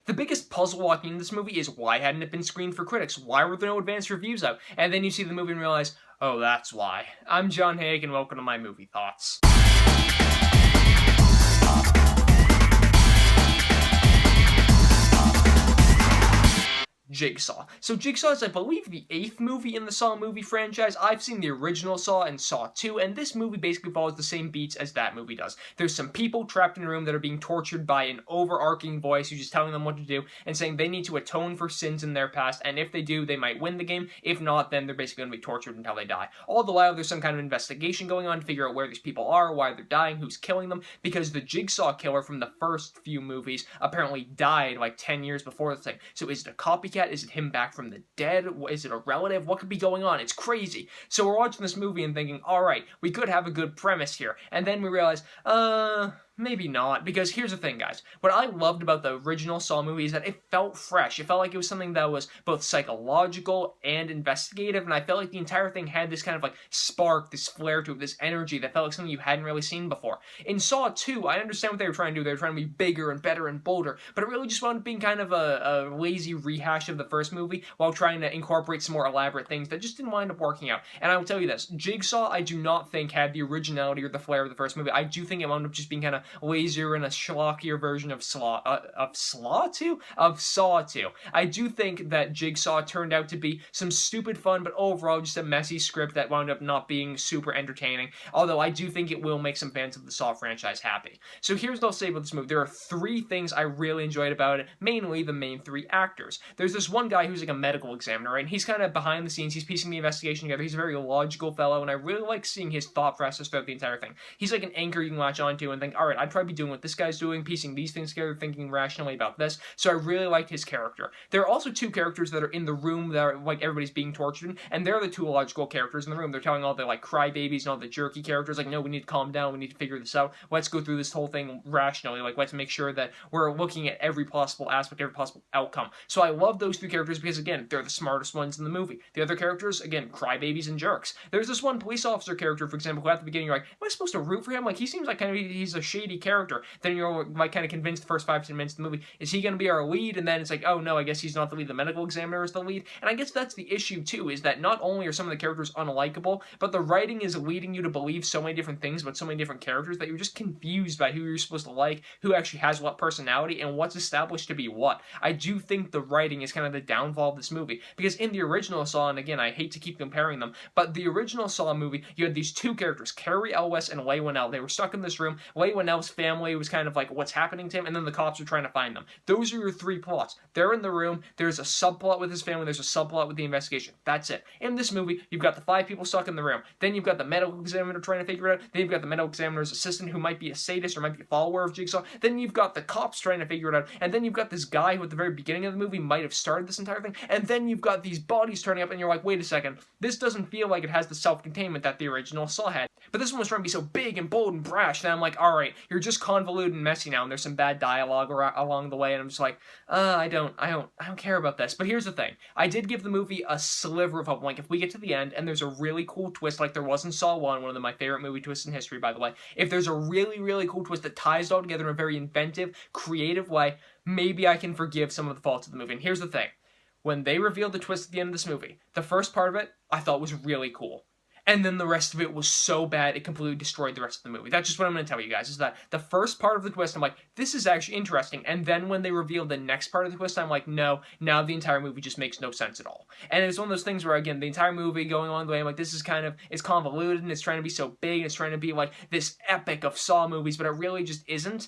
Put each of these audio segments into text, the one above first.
The biggest puzzle walking into this movie is why hadn't it been screened for critics? Why were there no advanced reviews out? And then you see the movie and realize, oh, that's why. I'm John Haig, and welcome to my movie thoughts. Jigsaw. So Jigsaw is, I believe, the 8th movie in the Saw movie franchise. I've seen the original Saw and Saw 2, and this movie basically follows the same beats as that movie does. There's some people trapped in a room that are being tortured by an overarching voice who's just telling them what to do and saying they need to atone for sins in their past, and if they do, they might win the game. If not, then they're basically going to be tortured until they die. All the while, there's some kind of investigation going on to figure out where these people are, why they're dying, who's killing them, because the Jigsaw killer from the first few movies apparently died like 10 years before the thing. So is it a copycat? Is it him back from the dead? Is it a relative? What could be going on? It's crazy. So we're watching this movie and thinking, alright, we could have a good premise here. And then we realize, maybe not, because here's the thing, guys. What I loved about the original Saw movie is that it felt fresh. It felt like it was something that was both psychological and investigative, and I felt like the entire thing had this kind of like spark, this flare to it, this energy that felt like something you hadn't really seen before. In Saw 2, I understand what they were trying to do. They were trying to be bigger and better and bolder, but it really just wound up being kind of a lazy rehash of the first movie while trying to incorporate some more elaborate things that just didn't wind up working out. And I will tell you this, Jigsaw, I do not think had the originality or the flair of the first movie. I do think it wound up just being kind of lazier and a schlockier version of Saw 2. I do think that Jigsaw turned out to be some stupid fun, but overall just a messy script that wound up not being super entertaining, although I do think it will make some fans of the Saw franchise happy. So here's what I'll say about this movie. There are 3 things I really enjoyed about it, mainly the main 3 actors. There's this one guy who's like a medical examiner, right? And he's kind of behind the scenes, he's piecing the investigation together, he's a very logical fellow, and I really like seeing his thought process throughout the entire thing. He's like an anchor you can latch onto and think, alright, I'd probably be doing what this guy's doing, piecing these things together, thinking rationally about this. So I really liked his character. There are also 2 characters that are in the room that are like everybody's being tortured in, and they're the 2 logical characters in the room. They're telling all the like crybabies and all the jerky characters like, no, we need to calm down, we need to figure this out. Let's go through this whole thing rationally. Like, let's make sure that we're looking at every possible aspect, every possible outcome. So I love those 3 characters because again, they're the smartest ones in the movie. The other characters, again, crybabies and jerks. There's this one police officer character, for example, who at the beginning you're like, am I supposed to root for him? Like, he seems like kind of he's a shady character. Then you're like kind of convinced the first 5-10 minutes of the movie, is he going to be our lead? And then it's like, oh no, I guess he's not the lead. The medical examiner is the lead. And I guess that's the issue too, is that not only are some of the characters unlikable, but the writing is leading you to believe so many different things about so many different characters that you're just confused by who you're supposed to like, who actually has what personality, and what's established to be what. I do think the writing is kind of the downfall of this movie, because in the original Saw, and again, I hate to keep comparing them, but the original Saw movie, you had these 2 characters, Cary Elwes and Leigh Whannell. They were stuck in this room. Leigh Whannell's family was kind of like, what's happening to him? And then the cops are trying to find them. Those are your 3 plots. They're in the room. There's a subplot with his family. There's a subplot with the investigation. That's it. In this movie, you've got the 5 people stuck in the room. Then you've got the medical examiner trying to figure it out. Then you've got the medical examiner's assistant who might be a sadist or might be a follower of Jigsaw. Then you've got the cops trying to figure it out. And then you've got this guy who at the very beginning of the movie might have started this entire thing. And then you've got these bodies turning up and you're like, wait a second. This doesn't feel like it has the self-containment that the original Saw had. But this one was trying to be so big and bold and brash that I'm like, alright, you're just convoluted and messy now, and there's some bad dialogue along the way, and I'm just like, I don't care about this. But here's the thing. I did give the movie a sliver of hope. Like, if we get to the end and there's a really cool twist, like there was in Saw 1, one of my favorite movie twists in history, by the way, if there's a really, really cool twist that ties it all together in a very inventive, creative way, maybe I can forgive some of the faults of the movie. And here's the thing. When they revealed the twist at the end of this movie, the first part of it, I thought was really cool. And then the rest of it was so bad, it completely destroyed the rest of the movie. That's just what I'm going to tell you guys, is that the first part of the twist, I'm like, this is actually interesting. And then when they revealed the next part of the twist, I'm like, no, now the entire movie just makes no sense at all. And it's one of those things where, again, the entire movie going along the way, I'm like, this is kind of, it's convoluted, and it's trying to be so big, and it's trying to be like this epic of Saw movies, but it really just isn't.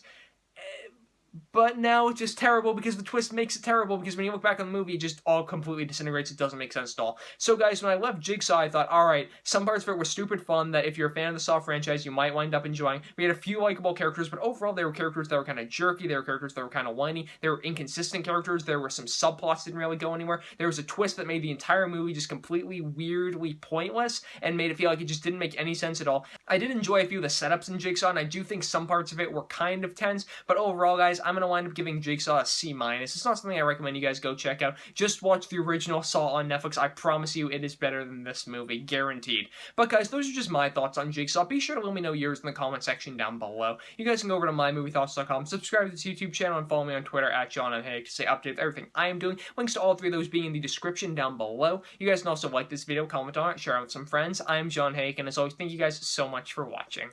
But now it's just terrible because the twist makes it terrible, because when you look back on the movie, it just all completely disintegrates. It doesn't make sense at all. So guys, when I left Jigsaw, I thought, alright, some parts of it were stupid fun that if you're a fan of the Saw franchise, you might wind up enjoying. We had a few likable characters, but overall they were characters that were kind of jerky, they were characters that were kind of whiny, they were inconsistent characters, there were some subplots that didn't really go anywhere, there was a twist that made the entire movie just completely weirdly pointless, and made it feel like it just didn't make any sense at all. I did enjoy a few of the setups in Jigsaw, and I do think some parts of it were kind of tense, but overall, guys, I'm going to wind up giving Jigsaw a C-. It's not something I recommend you guys go check out. Just watch the original Saw on Netflix. I promise you it is better than this movie, guaranteed. But guys, those are just my thoughts on Jigsaw. Be sure to let me know yours in the comment section down below. You guys can go over to mymoviethoughts.com, subscribe to this YouTube channel, and follow me on Twitter at JohnNHake to stay updated with everything I am doing. Links to all three of those being in the description down below. You guys can also like this video, comment on it, share it with some friends. I am John Hake, and as always, thank you guys so much for watching.